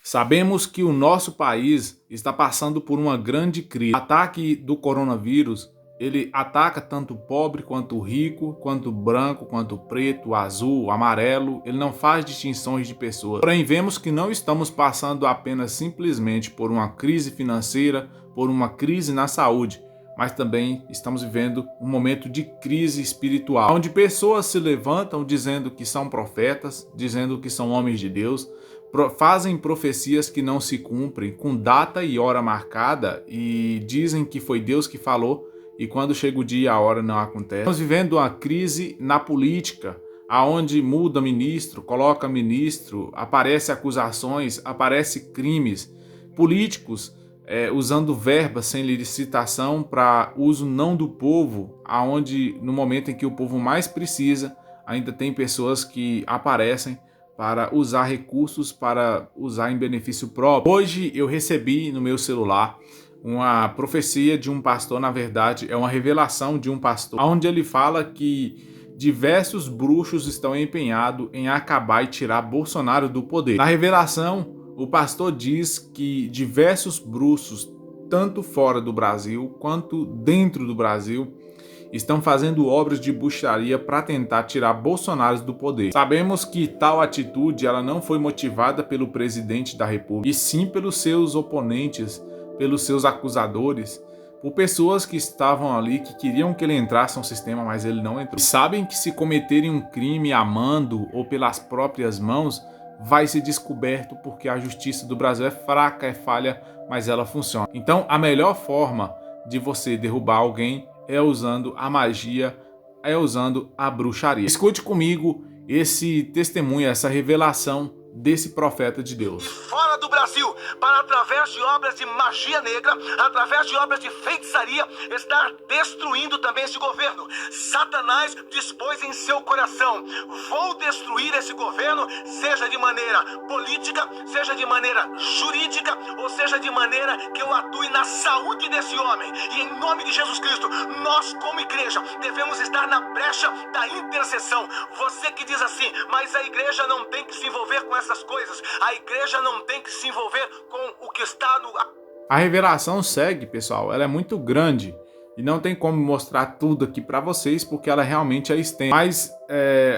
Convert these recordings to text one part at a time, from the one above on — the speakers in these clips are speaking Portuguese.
Sabemos que o nosso país está passando por uma grande crise. O ataque do coronavírus, ele ataca tanto o pobre quanto o rico, quanto o branco, quanto o preto, o azul, o amarelo. Ele não faz distinções de pessoas. Porém, vemos que não estamos passando apenas simplesmente por uma crise financeira, por uma crise na saúde, mas também estamos vivendo um momento de crise espiritual, onde pessoas se levantam dizendo que são profetas, dizendo que são homens de Deus, fazem profecias que não se cumprem, com data e hora marcada, e dizem que foi Deus que falou, e quando chega o dia a hora não acontece. Estamos vivendo uma crise na política, aonde muda ministro, coloca ministro, aparecem acusações, aparecem crimes, políticos usando verbas sem licitação para uso não do povo, aonde no momento em que o povo mais precisa, ainda tem pessoas que aparecem para usar recursos, para usar em benefício próprio. Hoje eu recebi no meu celular uma profecia de um pastor, na verdade é uma revelação de um pastor, onde ele fala que diversos bruxos estão empenhados em acabar e tirar Bolsonaro do poder. Na revelação, o pastor diz que diversos bruxos, tanto fora do Brasil quanto dentro do Brasil, estão fazendo obras de bruxaria para tentar tirar Bolsonaro do poder. Sabemos que tal atitude ela não foi motivada pelo presidente da República, e sim pelos seus oponentes, pelos seus acusadores, por pessoas que estavam ali, que queriam que ele entrasse no sistema, mas ele não entrou. E sabem que se cometerem um crime amando ou pelas próprias mãos, vai ser descoberto, porque a justiça do Brasil é fraca, é falha, mas ela funciona. Então a melhor forma de você derrubar alguém é usando a magia, é usando a bruxaria. Escute comigo esse testemunho, essa revelação desse profeta de Deus. Fora do Brasil, para através de obras de magia negra, através de obras de feitiçaria, estar destruindo também esse governo. Satanás dispôs em seu coração: vou destruir esse governo, seja de maneira política, seja de maneira jurídica, ou seja de maneira que eu atue na saúde desse homem. E em nome de Jesus Cristo, nós como igreja devemos estar na brecha da intercessão. Você que diz assim, mas a igreja não tem que se envolver com essas coisas, a igreja não tem que se envolver com o que está no... A revelação segue, pessoal, ela é muito grande e não tem como mostrar tudo aqui para vocês, porque ela realmente é extensa. Mas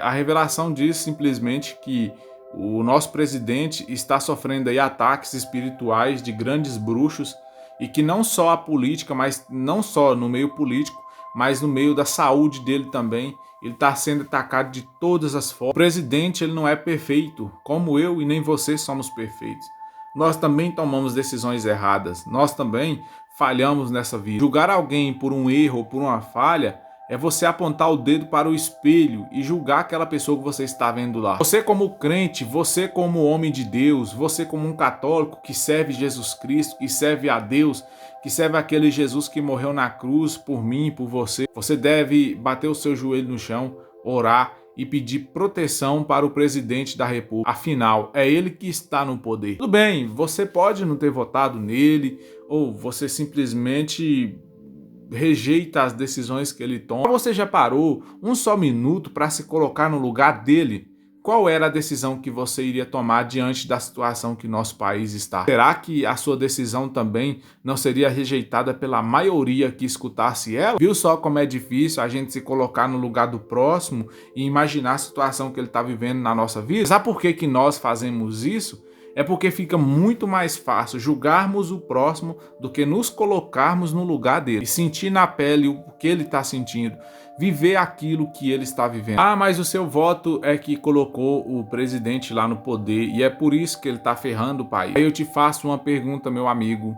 a revelação diz simplesmente que o nosso presidente está sofrendo aí ataques espirituais de grandes bruxos, e que não só a política, mas não só no meio político, mas no meio da saúde dele também, ele está sendo atacado de todas as formas. O presidente ele não é perfeito, como eu e nem você somos perfeitos. Nós também tomamos decisões erradas, nós também falhamos nessa vida. Julgar alguém por um erro ou por uma falha é você apontar o dedo para o espelho e julgar aquela pessoa que você está vendo lá. Você como crente, você como homem de Deus, você como um católico que serve Jesus Cristo, que serve a Deus, que serve aquele Jesus que morreu na cruz por mim e por você, você deve bater o seu joelho no chão, orar e pedir proteção para o presidente da República. Afinal, é ele que está no poder. Tudo bem, você pode não ter votado nele, ou você simplesmente rejeita as decisões que ele toma. Você já parou um só minuto para se colocar no lugar dele? Qual era a decisão que você iria tomar diante da situação que nosso país está? Será que a sua decisão também não seria rejeitada pela maioria que escutasse ela? Viu só como é difícil a gente se colocar no lugar do próximo e imaginar a situação que ele está vivendo na nossa vida? Sabe por que nós fazemos isso? É porque fica muito mais fácil julgarmos o próximo do que nos colocarmos no lugar dele e sentir na pele o que ele está sentindo, viver aquilo que ele está vivendo. Ah, mas o seu voto é que colocou o presidente lá no poder e é por isso que ele está ferrando o país. Aí eu te faço uma pergunta, meu amigo: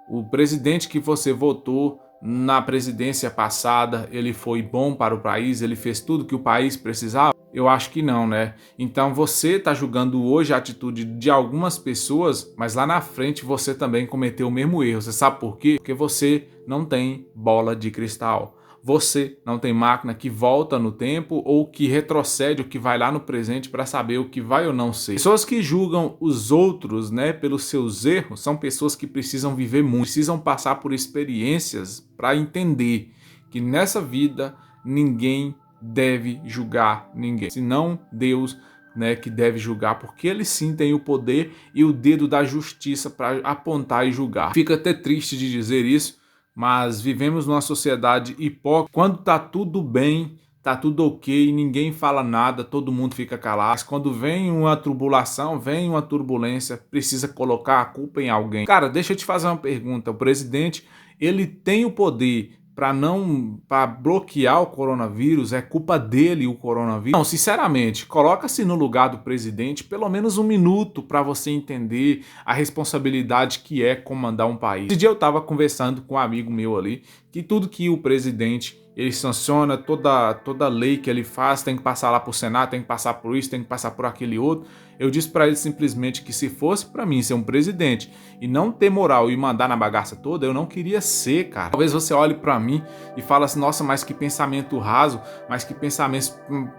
o presidente que você votou na presidência passada, ele foi bom para o país? Ele fez tudo que o país precisava? Eu acho que não, né? Então você está julgando hoje a atitude de algumas pessoas, mas lá na frente você também cometeu o mesmo erro. Você sabe por quê? Porque você não tem bola de cristal. Você não tem máquina que volta no tempo ou que retrocede, ou que vai lá no presente para saber o que vai ou não ser. Pessoas que julgam os outros, né, pelos seus erros, são pessoas que precisam viver muito, precisam passar por experiências para entender que nessa vida ninguém deve julgar ninguém, senão Deus né, que deve julgar, porque ele sim tem o poder e o dedo da justiça para apontar e julgar. Fica até triste de dizer isso, mas vivemos numa sociedade hipócrita. Quando tá tudo bem, tá tudo ok, ninguém fala nada, todo mundo fica calado. Mas quando vem uma tribulação, vem uma turbulência, precisa colocar a culpa em alguém. Cara, deixa eu te fazer uma pergunta. O presidente, ele tem o poder para bloquear o coronavírus? É culpa dele o coronavírus? Não, sinceramente, coloca-se no lugar do presidente pelo menos um minuto para você entender a responsabilidade que é comandar um país. Esse dia eu estava conversando com um amigo meu ali, que tudo que o presidente ele sanciona, toda lei que ele faz tem que passar lá por Senado, tem que passar por isso, tem que passar por aquele outro. Eu disse para ele simplesmente que se fosse para mim ser um presidente e não ter moral e mandar na bagaça toda, eu não queria ser, cara. Talvez você olhe para mim e fale assim, nossa, mas que pensamento raso, mas que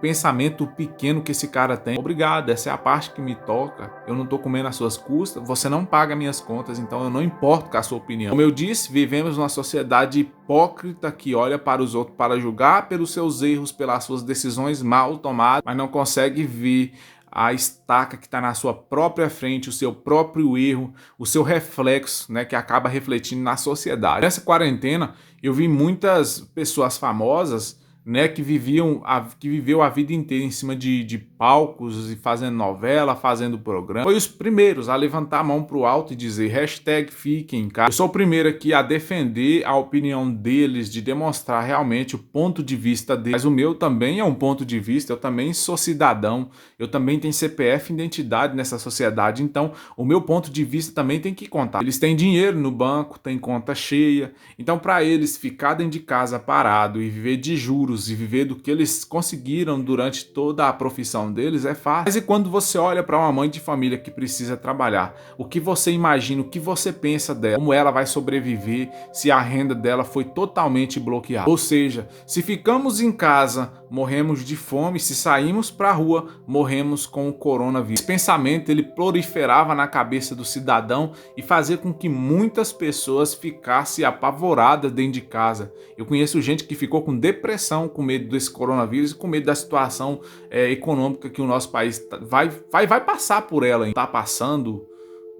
pensamento pequeno que esse cara tem. Obrigado, essa é a parte que me toca. Eu não tô comendo as suas custas, você não paga minhas contas, então eu não importo com a sua opinião. Como eu disse, vivemos numa sociedade hipócrita que olha para os outros para julgar pelos seus erros, pelas suas decisões mal tomadas, mas não consegue ver a estaca que está na sua própria frente, o seu próprio erro, o seu reflexo, né, que acaba refletindo na sociedade. Nessa quarentena, eu vi muitas pessoas famosas, né, que viveu a vida inteira em cima de palcos e fazendo novela, fazendo programa. Foi os primeiros a levantar a mão pro alto e dizer #fiquem em casa. Eu sou o primeiro aqui a defender a opinião deles, de demonstrar realmente o ponto de vista deles. Mas o meu também é um ponto de vista, eu também sou cidadão, eu também tenho CPF e identidade nessa sociedade, então o meu ponto de vista também tem que contar. Eles têm dinheiro no banco, têm conta cheia, então para eles ficar dentro de casa parado e viver de juros e viver do que eles conseguiram durante toda a profissão deles é fácil. Mas e quando você olha para uma mãe de família que precisa trabalhar, o que você imagina, o que você pensa dela, como ela vai sobreviver se a renda dela foi totalmente bloqueada? Ou seja, se ficamos em casa, morremos de fome, se saímos para a rua, morremos com o coronavírus. Esse pensamento ele proliferava na cabeça do cidadão e fazia com que muitas pessoas ficassem apavoradas dentro de casa. Eu conheço gente que ficou com depressão, com medo desse coronavírus e com medo da situação econômica que o nosso país vai passar por ela. Está passando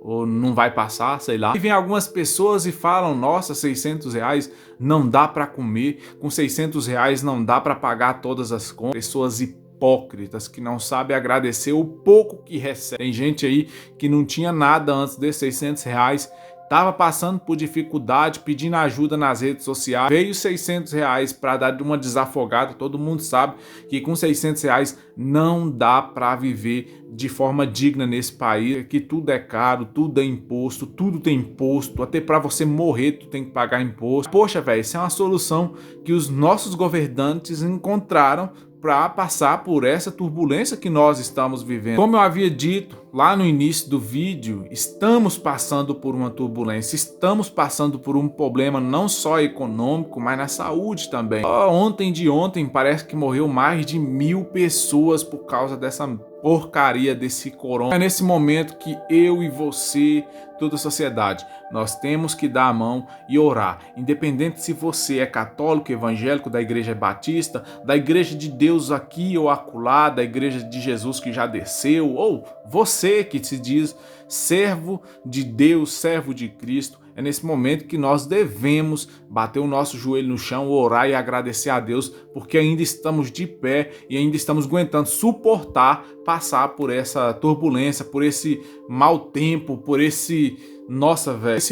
ou não vai passar, sei lá. E vem algumas pessoas e falam, nossa, R$600 não dá para comer, com R$600 não dá para pagar todas as contas. Pessoas hipócritas que não sabem agradecer o pouco que recebem. Tem gente aí que não tinha nada antes desses R$600, estava passando por dificuldade, pedindo ajuda nas redes sociais, veio R$600 para dar de uma desafogada. Todo mundo sabe que com R$600 não dá para viver de forma digna nesse país, que tudo é caro, tudo é imposto, tudo tem imposto, até para você morrer tu tem que pagar imposto. Poxa, velho, isso é uma solução que os nossos governantes encontraram para passar por essa turbulência que nós estamos vivendo. Como eu havia dito lá no início do vídeo, estamos passando por uma turbulência, estamos passando por um problema não só econômico, mas na saúde também. Ontem parece que morreu mais de 1000 pessoas por causa dessa porcaria desse corona. É nesse momento que eu e você, toda a sociedade, nós temos que dar a mão e orar. Independente se você é católico, evangélico, da igreja batista, da igreja de Deus aqui ou acolá, da igreja de Jesus que já desceu, ou você que se diz servo de Deus, servo de Cristo, é nesse momento que nós devemos bater o nosso joelho no chão, orar e agradecer a Deus, porque ainda estamos de pé e ainda estamos aguentando suportar, passar por essa turbulência, por esse mau tempo, por esse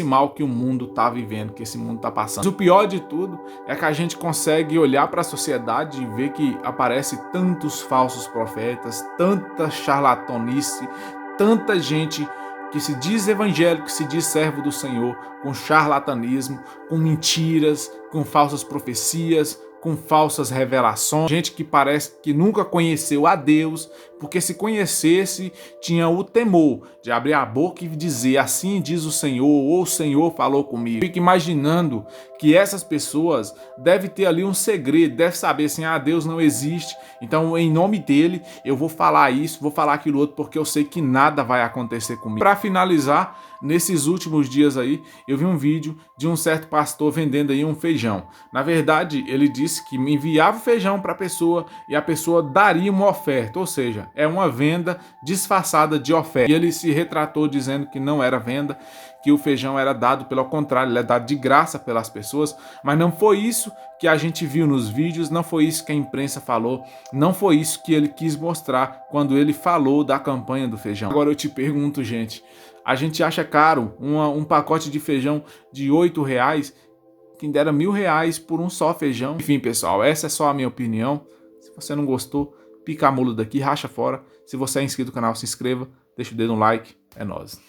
mal que o mundo tá vivendo, que esse mundo tá passando. Mas o pior de tudo é que a gente consegue olhar para a sociedade e ver que aparece tantos falsos profetas, tanta charlatanice, tanta gente que se diz evangélico, que se diz servo do Senhor, com charlatanismo, com mentiras, com falsas profecias, com falsas revelações, gente que parece que nunca conheceu a Deus, porque se conhecesse, tinha o temor de abrir a boca e dizer, assim diz o Senhor, ou o Senhor falou comigo. Fico imaginando que essas pessoas devem ter ali um segredo, devem saber assim, Deus não existe, então em nome dele eu vou falar isso, vou falar aquilo outro, porque eu sei que nada vai acontecer comigo. Para finalizar, nesses últimos dias aí, eu vi um vídeo de um certo pastor vendendo aí um feijão. Na verdade, ele disse que me enviava o feijão para a pessoa e a pessoa daria uma oferta, ou seja, é uma venda disfarçada de oferta. E ele se retratou dizendo que não era venda, que o feijão era dado, pelo contrário, ele é dado de graça pelas pessoas, mas não foi isso que a gente viu nos vídeos, não foi isso que a imprensa falou, não foi isso que ele quis mostrar quando ele falou da campanha do feijão. Agora eu te pergunto, gente, a gente acha caro um pacote de feijão de R$8, quem dera R$1.000 por um só feijão. Enfim, pessoal, essa é só a minha opinião. Se você não gostou, pica a mula daqui, racha fora. Se você é inscrito no canal, se inscreva, deixa o dedo no like, é nóis.